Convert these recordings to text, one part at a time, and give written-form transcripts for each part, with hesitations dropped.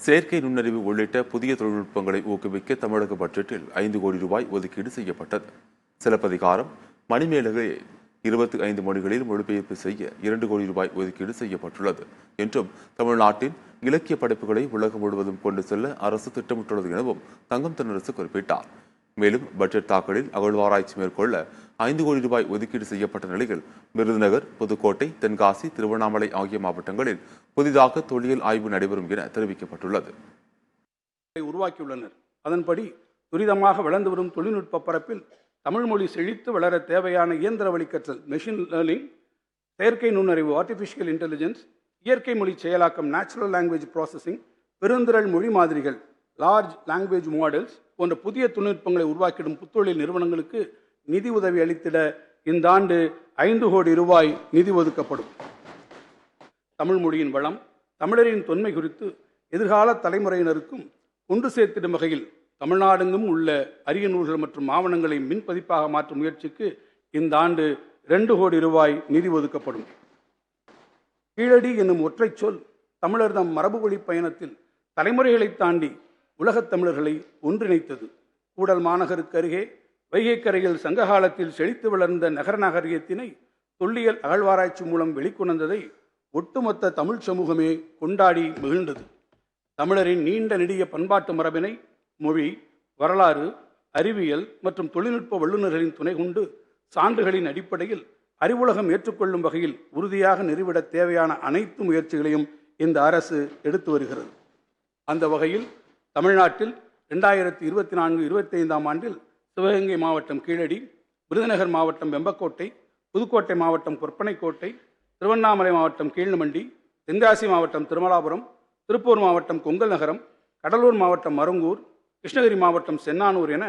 செயற்கை நுண்ணறிவு உள்ளிட்ட புதிய தொழில்நுட்பங்களை ஊக்குவிக்க தமிழக பட்ஜெட்டில் 5 கோடி ரூபாய் ஒதுக்கீடு செய்யப்பட்டது. சிலப்பதிகாரம், மணிமேகலை 25 மொழிகளில் மொழிபெயர்ப்பு செய்ய 2 கோடி ரூபாய் ஒதுக்கீடு செய்யப்பட்டுள்ளது என்றும், தமிழ்நாட்டின் இலக்கிய படைப்புகளை உலகம் முழுவதும் கொண்டு செல்ல அரசு திட்டமிட்டுள்ளது எனவும் தங்கம் தென்னரசு குறிப்பிட்டார். மேலும் பட்ஜெட் தாக்கலில் அகழ்வாராய்ச்சி மேற்கொள்ள 5 கோடி ரூபாய் ஒதுக்கீடு செய்யப்பட்ட நிலையில் விருதுநகர், புதுக்கோட்டை, தென்காசி, திருவண்ணாமலை ஆகிய மாவட்டங்களில் புதிதாக தொல்லியல் ஆய்வு நடைபெறும் என தெரிவிக்கப்பட்டுள்ளது. உருவாக்கியுள்ளனர். அதன்படி துரிதமாக வளர்ந்து வரும் தொழில்நுட்ப பரப்பில் தமிழ் மொழி செழித்து வளர தேவையான இயந்திர வழிகற்றல், மெஷின் லேர்னிங், செயற்கை நுண்ணறிவு, ஆர்டிபிஷியல் இன்டெலிஜென்ஸ், இயற்கை மொழி செயலாக்கம், நேச்சுரல் லாங்குவேஜ் ப்ராசஸிங், பெருந்திரள் மொழி மாதிரிகள், லார்ஜ் லாங்குவேஜ் மாடல்ஸ் போன்ற புதிய தொழில்நுட்பங்களை உருவாக்கிடும் புத்தொழில் நிறுவனங்களுக்கு நிதி உதவி அளித்திட இந்த ஆண்டு 5 கோடி ரூபாய் நிதி ஒதுக்கப்படும். தமிழ் மொழியின் வளம், தமிழரின் தொன்மை குறித்து எதிர்கால தலைமுறையினருக்கும் கொண்டு சேர்த்திடும் வகையில் தமிழ்நாடெங்கும் உள்ள அரிய நூல்கள் மற்றும் ஆவணங்களை மின்பதிப்பாக மாற்றும் முயற்சிக்கு இந்த ஆண்டு 2 கோடி ரூபாய் நிதி ஒதுக்கப்படும். கீழடி என்னும் ஒற்றை சொல் தமிழர் தம் மரபுவழி பயணத்தில் தலைமுறைகளை தாண்டி உலகத் தமிழர்களை ஒன்றிணைத்தது. கூடல் மாநகருக்கு அருகே வைகைக்கரையில் சங்ககாலத்தில் செழித்து வளர்ந்த நகர நாகரிகத்தினை தொல்லியல் அகழ்வாராய்ச்சி மூலம் வெளிக்கொணர்ந்ததை ஒட்டுமொத்த தமிழ் சமூகமே கொண்டாடி மகிழ்ந்தது. தமிழரின் நீண்ட நெடிய பண்பாட்டு மரபினை மொழி, வரலாறு, அறிவியல் மற்றும் தொழில்நுட்ப வல்லுநர்களின் துணை கொண்டு சான்றுகளின் அடிப்படையில் அறிவுலகம் ஏற்றுக்கொள்ளும் வகையில் உறுதியாக நிறுவிட தேவையான அனைத்து முயற்சிகளையும் இந்த அரசு எடுத்து வருகிறது. அந்த வகையில் தமிழ்நாட்டில் 2024-25 ஆண்டில் சிவகங்கை மாவட்டம் கீழடி, விருதுநகர் மாவட்டம் வெம்பக்கோட்டை, புதுக்கோட்டை மாவட்டம் கொற்பனைக்கோட்டை, திருவண்ணாமலை மாவட்டம் கீழ்மண்டி, தென்காசி மாவட்டம் திருமலாபுரம், திருப்பூர் மாவட்டம் கொங்கல் நகரம், கடலூர் மாவட்டம் மருங்கூர், கிருஷ்ணகிரி மாவட்டம் சென்னானூர் என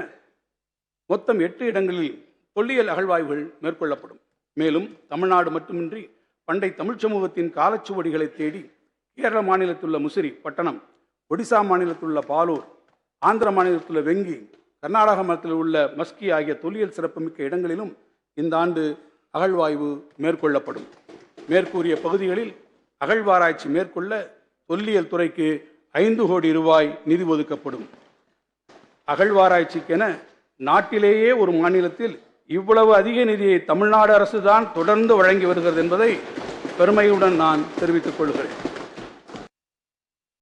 மொத்தம் 8 இடங்களில் தொல்லியல் அகழ்வாய்வுகள் மேற்கொள்ளப்படும். மேலும் தமிழ்நாடு மட்டுமின்றி பண்டை தமிழ் சமூகத்தின் காலச்சுவடிகளை தேடி கேரள மாநிலத்துள்ள முசிறி பட்டணம், ஒடிசா மாநிலத்திலுள்ள பாலூர், ஆந்திர மாநிலத்திலுள்ள வெங்கி, கர்நாடக மாநிலத்தில் உள்ள மஸ்கி ஆகிய தொல்லியல் சிறப்புமிக்க இடங்களிலும் இந்த ஆண்டு அகழ்வாய்வு மேற்கொள்ளப்படும். மேற்கூறிய பகுதிகளில் அகழ்வாராய்ச்சி மேற்கொள்ள தொல்லியல் துறைக்கு 5 கோடி ரூபாய் நிதி ஒதுக்கப்படும். அகழ்வாராய்ச்சிக்கென நாட்டிலேயே ஒரு மாநிலத்தில் இவ்வளவு அதிக நிதியை தமிழ்நாடு அரசுதான் தொடர்ந்து வழங்கி வருகிறது என்பதை பெருமையுடன் நான் தெரிவித்துக் கொள்கிறேன்.